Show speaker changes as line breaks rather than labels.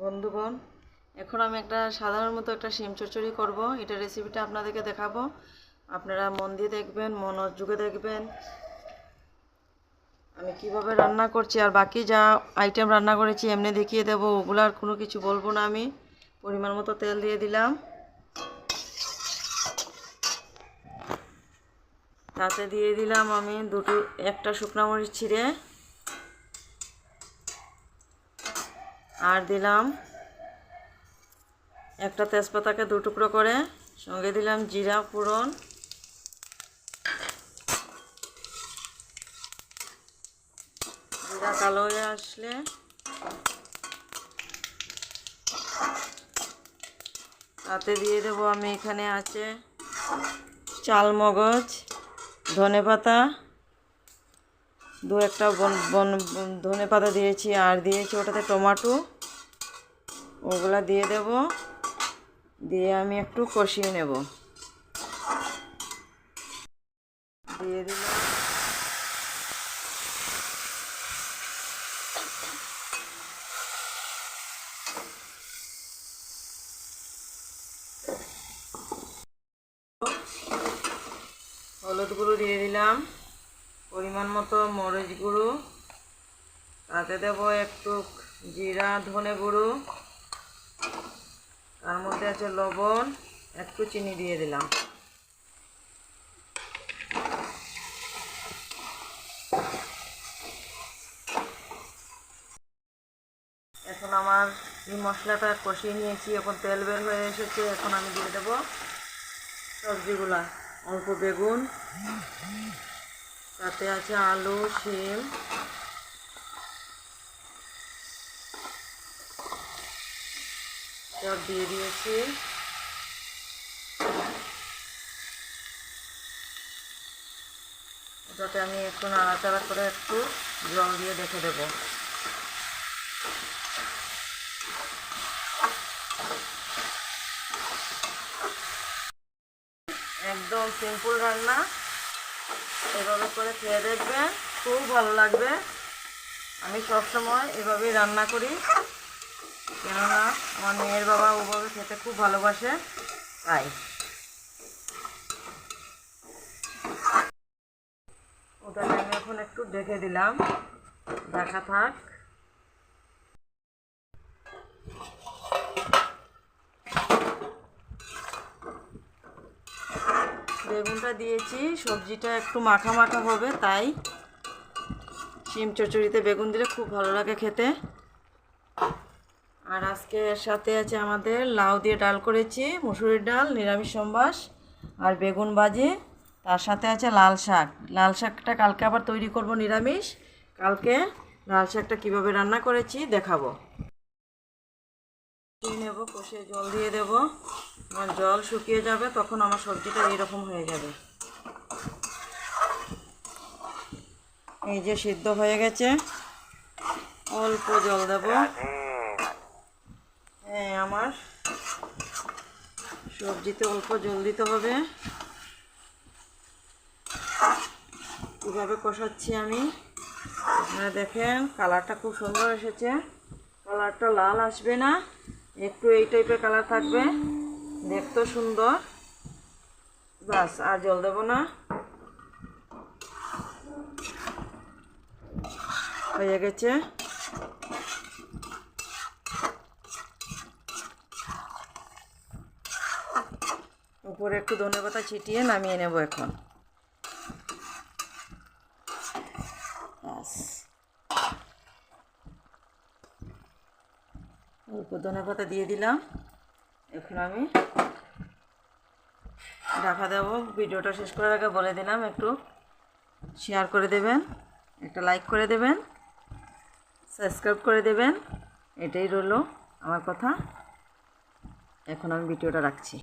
বন্ধুগণ, এখন আমি একটা সাধারণ মতো একটা শিম চচ্চড়ি করব। এটা রেসিপিটা আপনাদেরকে দেখাবো। আপনারা মন দিয়ে দেখবেন, মনোযোগে দেখবেন আমি কিভাবে রান্না করছি। আর বাকি যা আইটেম রান্না করেছি এমনি দেখিয়ে দেবো, ওগুলার কোনো কিছু বলবো না। আমি পরিমাণ মতো তেল দিয়ে দিলাম, তাতে দিয়ে দিলাম আমি একটা শুকনো মরিচ ছিঁড়ে, আর দিলাম একটা তেজপাতাকে দু টুকরো করে, সঙ্গে দিলাম জিরা ফোড়ন, জিরা কালো হয়ে আসলে তাতে দিয়ে দেবো আমি, এখানে আছে চালমগজ, ধনেপাতা, একটা ধনেপাতা দিয়েছি, আর দিয়েছি ওটাতে টমেটো। ওগুলা দিয়ে দেব, দিয়ে আমি একটু কষিয়ে নেব। দিয়ে দিলাম হলুদ গুঁড়ো, দিয়ে দিলাম পরিমাণ মতো মরিচ গুঁড়ো, তাতে দেব একটু জিরা ধনে গুঁড়ো, তার মধ্যে আছে লবণ, একটু চিনি দিয়ে দিলাম। এখন আমার এই মশলাটা কষিয়ে নিয়েছি, এখন তেল বের হয়ে এসেছে। এখন আমি দিয়ে দেব সবজিগুলা, অল্প বেগুন, তাতে আছে আলু, শিম, সব দিয়ে দিয়েছি। এটাতে আমি একটু নাড়াচাড়া করে একটু জল দিয়ে দেখে দেব। একদম সিম্পল রান্না, এভাবে করে খেয়ে দেখবেন, খুব ভালো লাগবে। আমি সবসময় এভাবেই রান্না করি, কেননা আমার মেয়ের বাবা ওভাবে খেতে খুব ভালোবাসে, তাই। ওটাকে আমি এখন একটু ঢেকে দিলাম, ঢাকা থাক। বেগুনটা দিয়েছি, সবজিটা একটু মাখা মাখা হবে, তাই শিম চচ্চড়িতে বেগুন দিলে খুব ভালো লাগে খেতে। আর আজকে এর সাথে আছে আমাদের লাউ দিয়ে ডাল করেছি, মুসুরির ডাল, নিরামিষ সম্বাস, আর বেগুন ভাজি। তার সাথে আছে লাল শাক। লাল শাকটা কালকে আবার তৈরি করব নিরামিষ। কালকে লাল শাকটা কীভাবে রান্না করেছি দেখাবো। নেব, কষে জল দিয়ে দেব। আমার জল শুকিয়ে যাবে, তখন আমার সবজিটা এইরকম হয়ে যাবে। এই যে সিদ্ধ হয়ে গেছে, অল্প জল দেব। হ্যাঁ, আমার সবজিতে অল্প জল দিতে হবে। কীভাবে কষাচ্ছি আমি, আপনারা দেখেন, কালারটা খুব সুন্দর এসেছে। কালারটা লাল আসবে না, একটু এই টাইপের কালার থাকবে, দেখতেও সুন্দর। বাস, আর জল দেব না, হয়ে গেছে। উপরে একটু ধনেপাতা ছিটিয়ে নামিয়ে নেব এখন। অল্প ধনেপাতা দিয়ে দিলাম। এখন আমি ঢাকা দেব। ভিডিওটা শেষ করার আগে বলে দিলাম, একটু শেয়ার করে দেবেন, একটা লাইক করে দেবেন, সাবস্ক্রাইব করে দেবেন। এটাই রইল আমার কথা। এখন আমি ভিডিওটা রাখছি।